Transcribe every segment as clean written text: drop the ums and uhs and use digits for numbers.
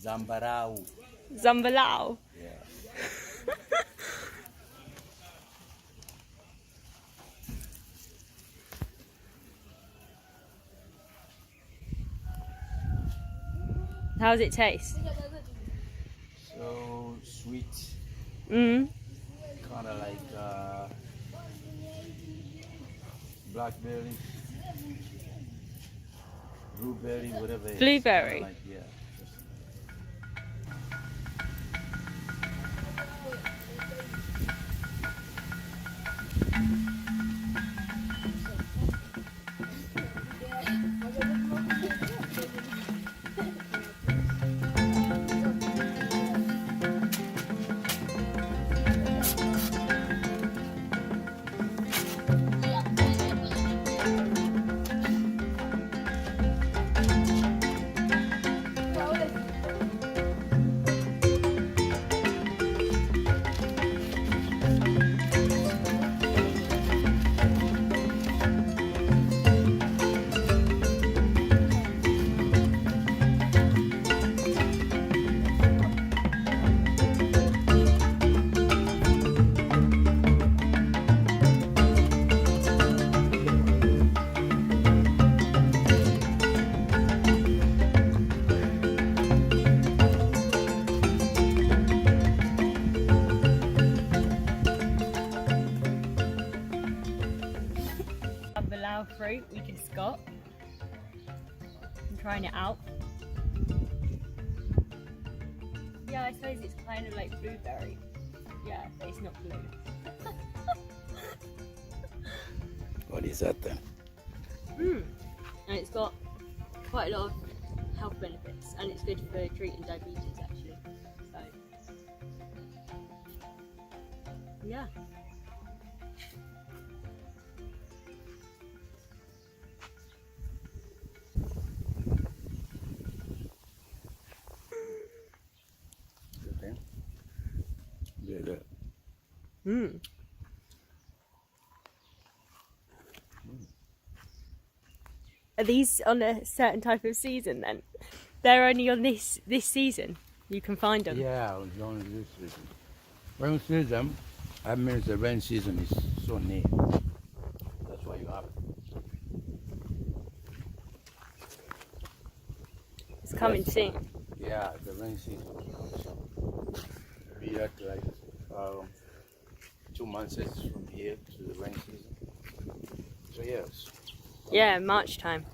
Zambarau. Zambalao. Yeah. How does it taste? So sweet, Mm. kind of like blackberry, blueberry, whatever it is. Blueberry. Kinda like, yeah. Zambalao fruit. We just got. I'm trying it out. Yeah, I suppose it's kind of like blueberry. Yeah, but it's not blue. What is that then? And it's got quite a lot of health benefits, and it's good for treating diabetes actually. So, yeah. Okay. Yeah. Mm. Are these on a certain type of season then? They're only on this season. You can find them. Yeah, it's only this season. Rain season, that means the rain season is so near. That's why you have it. It's coming soon. Yeah, the rain season comes. Be at like 2 months from here to the rain season. So yes. Yeah, March time.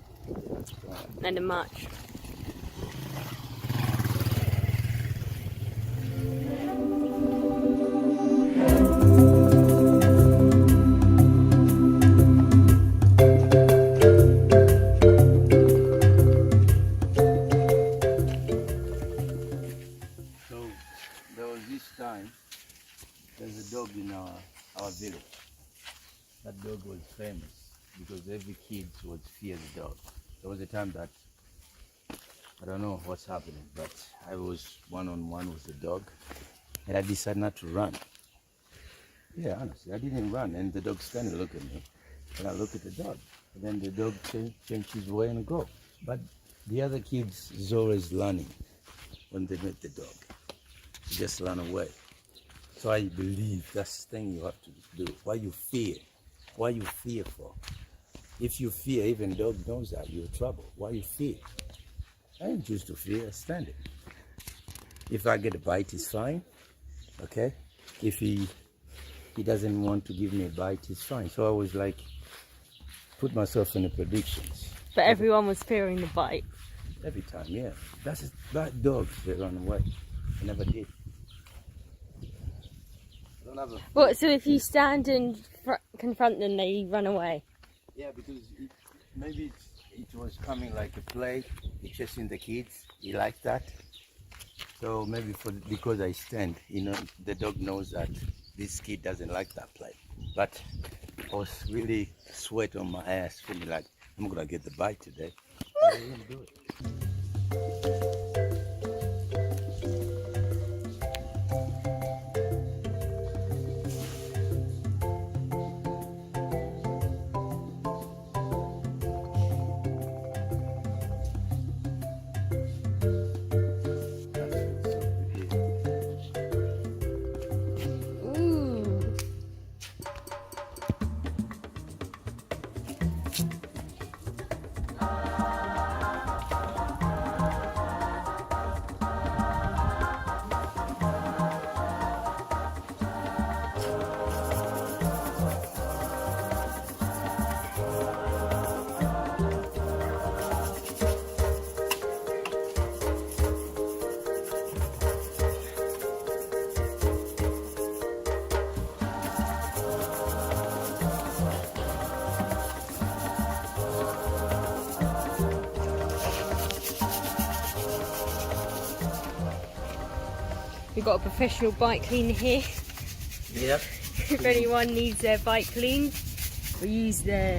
End of March. So there was this time, there's a dog in our village. That dog was famous because every kid would fear the dog. There was a time that I don't know what's happening, but I was one-on-one with the dog, and I decided not to run. Yeah, honestly, I didn't run, and the dog started to look at me, and I look at the dog, and then the dog changed his way and go. But the other kids is always learning when they meet the dog, just run away. So I believe that's the thing you have to do. Why you fear? Why you fear for? If you fear, even dog knows that you're in trouble. Why you fear? I didn't choose to fear, I stand it. If I get a bite, it's fine, okay? If he doesn't want to give me a bite, it's fine. So I was like, put myself in the predictions. But everyone was fearing the bite. Every time, yeah. That's that dog, they run away. I never did. I don't have a... What, so if you stand and confront them, they run away? Yeah, because maybe it was coming like a play, chasing the kids. He liked that. So maybe because I stand, the dog knows that this kid doesn't like that play. But I was really sweat on my ass, feeling like I'm gonna get the bite today. I didn't do it. We've got a professional bike cleaner here. Yep. If anyone needs their bike cleaned, we use the,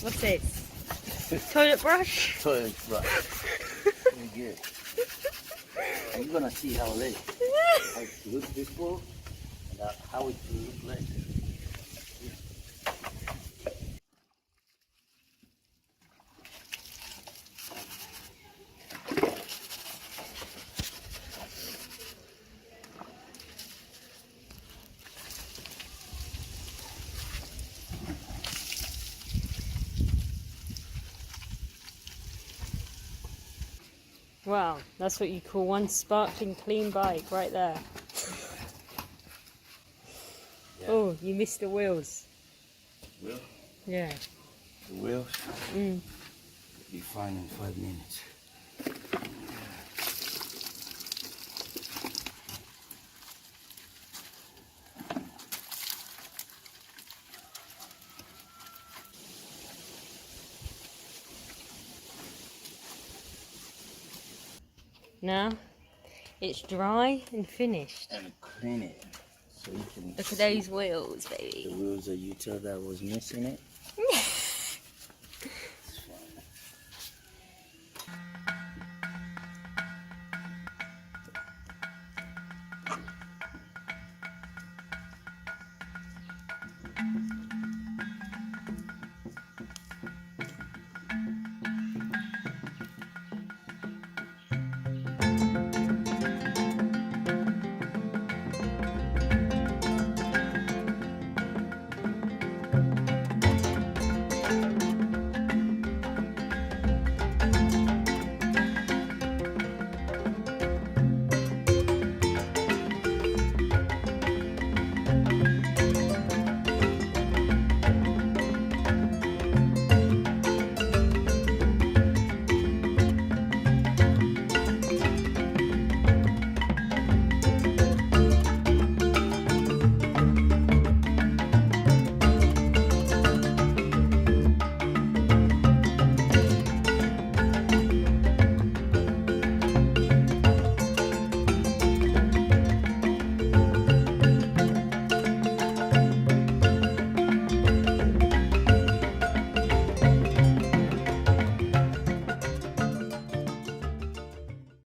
what's this? Toilet brush? Toilet brush. Very good. And you're gonna see how it looked before and how it will look like. Wow, that's what you call one sparkling clean bike right there. Yeah. Oh, you missed the wheels. Wheel? Yeah. The wheels? Mm. Be fine in 5 minutes. Now it's dry and finished. And clean it so you can Look at see those wheels, the baby. wheels that you tell that was missing it. It's fine.